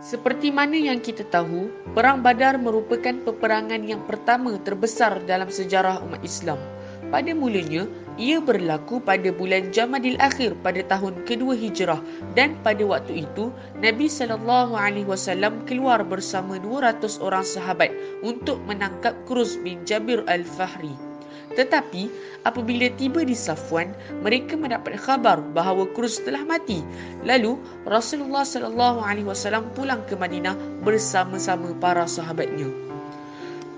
Seperti mana yang kita tahu, Perang Badar merupakan peperangan yang pertama terbesar dalam sejarah umat Islam. Pada mulanya, ia berlaku pada bulan Jamadil Akhir pada tahun kedua Hijrah dan pada waktu itu, Nabi SAW keluar bersama 200 orang sahabat untuk menangkap Kruz bin Jabir al-Fahri. Tetapi, apabila tiba di Safwan, mereka mendapat khabar bahawa Kruz telah mati. Lalu, Rasulullah SAW pulang ke Madinah bersama-sama para sahabatnya.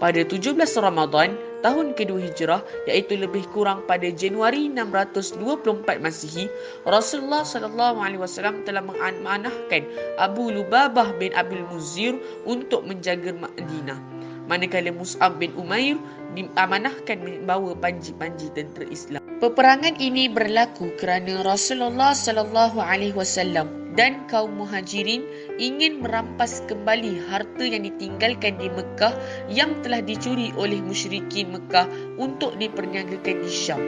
Pada 17 Ramadan, tahun kedua Hijrah, iaitu lebih kurang pada Januari 624 Masihi, Rasulullah SAW telah mengamanahkan Abu Lubabah bin Abil Muzir untuk menjaga Madinah, manakala Mus'ab bin Umair diamanahkan membawa panji-panji tentera Islam. Peperangan ini berlaku kerana Rasulullah SAW dan kaum Muhajirin ingin merampas kembali harta yang ditinggalkan di Mekah yang telah dicuri oleh musyrikin Mekah untuk diperniagakan di Syam.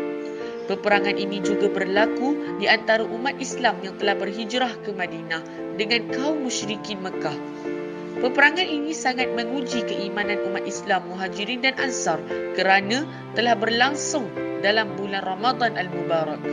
Peperangan ini juga berlaku di antara umat Islam yang telah berhijrah ke Madinah dengan kaum musyrikin Mekah. Peperangan ini sangat menguji keimanan umat Islam, Muhajirin dan Ansar kerana telah berlangsung dalam bulan Ramadan Al-Mubarak.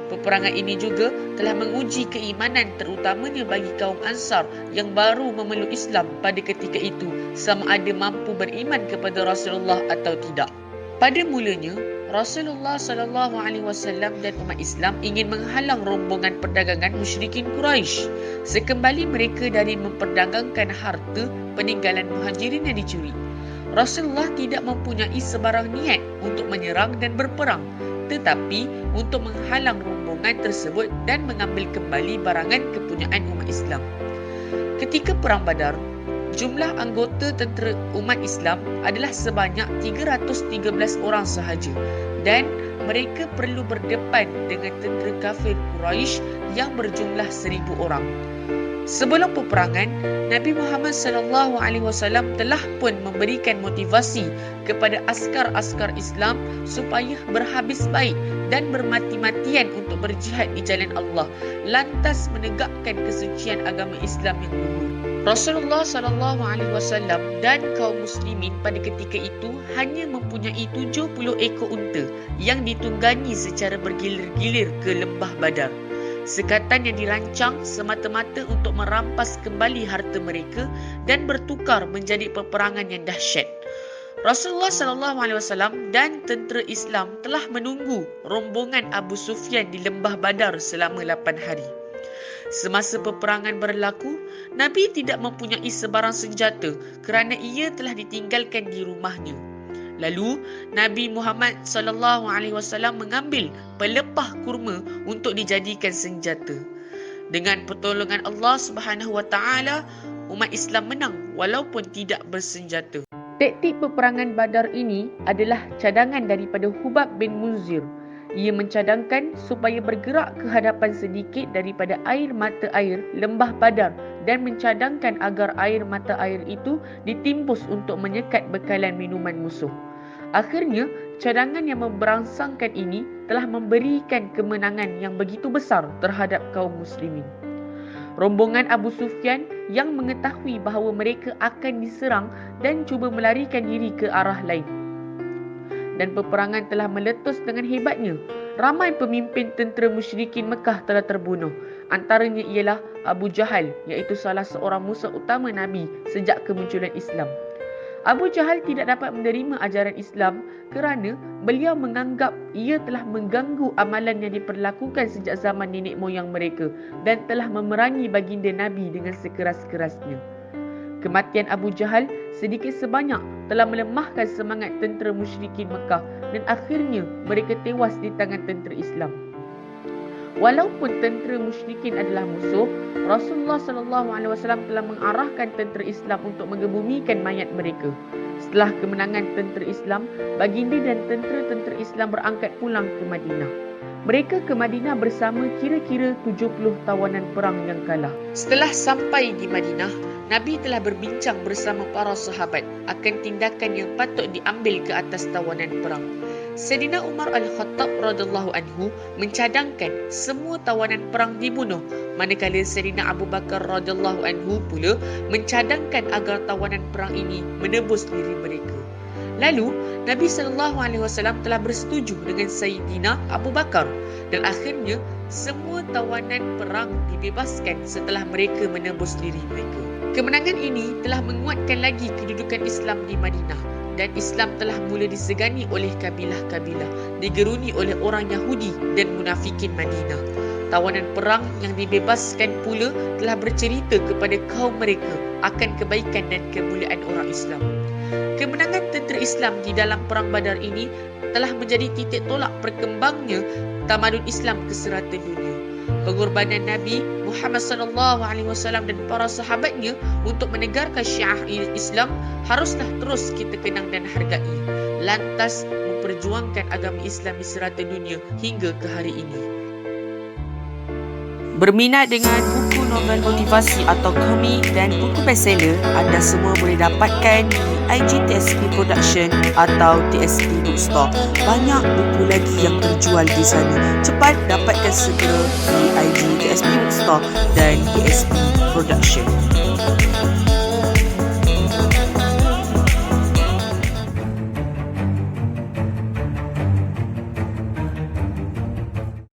Peperangan ini juga telah menguji keimanan terutamanya bagi kaum Ansar yang baru memeluk Islam pada ketika itu, sama ada mampu beriman kepada Rasulullah atau tidak. Pada mulanya, Rasulullah SAW dan umat Islam ingin menghalang rombongan perdagangan musyrikin Quraisy sekembali mereka dari memperdagangkan harta peninggalan Muhajirin yang dicuri. Rasulullah tidak mempunyai sebarang niat untuk menyerang dan berperang, tetapi untuk menghalang rombongan tersebut dan mengambil kembali barangan kepunyaan umat Islam. Ketika Perang Badar, jumlah anggota tentera umat Islam adalah sebanyak 313 orang sahaja dan mereka perlu berdepan dengan tentera kafir Quraisy yang berjumlah 1,000 orang. Sebelum peperangan, Nabi Muhammad SAW telah pun memberikan motivasi kepada askar-askar Islam supaya berhabis baik dan bermati-matian untuk berjihad di jalan Allah, lantas menegakkan kesucian agama Islam yang luhur. Rasulullah SAW dan kaum muslimin pada ketika itu hanya mempunyai 70 ekor unta yang ditunggangi secara bergilir-gilir ke lembah Badar. Sekatan yang dirancang semata-mata untuk merampas kembali harta mereka dan bertukar menjadi peperangan yang dahsyat. Rasulullah SAW dan tentera Islam telah menunggu rombongan Abu Sufyan di lembah Badar selama 8 hari. Semasa peperangan berlaku, Nabi tidak mempunyai sebarang senjata kerana ia telah ditinggalkan di rumahnya. Lalu, Nabi Muhammad SAW mengambil pelepah kurma untuk dijadikan senjata. Dengan pertolongan Allah SWT, umat Islam menang walaupun tidak bersenjata. Taktik peperangan Badar ini adalah cadangan daripada Hubab bin Munzir. Ia mencadangkan supaya bergerak ke hadapan sedikit daripada air mata air lembah Badar dan mencadangkan agar air mata air itu ditimbus untuk menyekat bekalan minuman musuh. Akhirnya, cadangan yang memberangsangkan ini telah memberikan kemenangan yang begitu besar terhadap kaum muslimin. Rombongan Abu Sufyan yang mengetahui bahawa mereka akan diserang dan cuba melarikan diri ke arah lain. Dan peperangan telah meletus dengan hebatnya. Ramai pemimpin tentera musyrikin Mekah telah terbunuh. Antaranya ialah Abu Jahal, iaitu salah seorang musuh utama Nabi sejak kemunculan Islam. Abu Jahal tidak dapat menerima ajaran Islam kerana beliau menganggap ia telah mengganggu amalan yang diperlakukan sejak zaman nenek moyang mereka dan telah memerangi baginda Nabi dengan sekeras-kerasnya. Kematian Abu Jahal sedikit sebanyak telah melemahkan semangat tentera musyrikin Mekah dan akhirnya mereka tewas di tangan tentera Islam. Walaupun tentera musyrikin adalah musuh, Rasulullah SAW telah mengarahkan tentera Islam untuk mengebumikan mayat mereka. Setelah kemenangan tentera Islam, baginda dan tentera-tentera Islam berangkat pulang ke Madinah. Mereka ke Madinah bersama kira-kira 70 tawanan perang yang kalah. Setelah sampai di Madinah, Nabi telah berbincang bersama para sahabat akan tindakan yang patut diambil ke atas tawanan perang. Sayyidina Umar Al-Khattab radhiyallahu anhu mencadangkan semua tawanan perang dibunuh, manakala Sayyidina Abu Bakar radhiyallahu anhu pula mencadangkan agar tawanan perang ini menebus diri mereka. Lalu Nabi SAW telah bersetuju dengan Sayyidina Abu Bakar dan akhirnya semua tawanan perang dibebaskan setelah mereka menebus diri mereka. Kemenangan ini telah menguatkan lagi kedudukan Islam di Madinah dan Islam telah mula disegani oleh kabilah-kabilah, digeruni oleh orang Yahudi dan munafikin Madinah. Tawanan perang yang dibebaskan pula telah bercerita kepada kaum mereka akan kebaikan dan kemuliaan orang Islam. Kemenangan tentera Islam di dalam Perang Badar ini telah menjadi titik tolak berkembangnya tamadun Islam ke serata dunia. Pengorbanan Nabi Muhammad SAW dan para sahabatnya untuk menegakkan syiar Islam haruslah terus kita kenang dan hargai, lantas memperjuangkan agama Islam di serata dunia hingga ke hari ini. Berminat dengan buku novel motivasi atau komik dan buku bestseller, anda semua boleh dapatkan di IG TSP Production atau TSP Bookstore. Banyak buku lagi yang terjual di sana. Cepat dapatkan segera di IG TSP Bookstore dan TSP Production.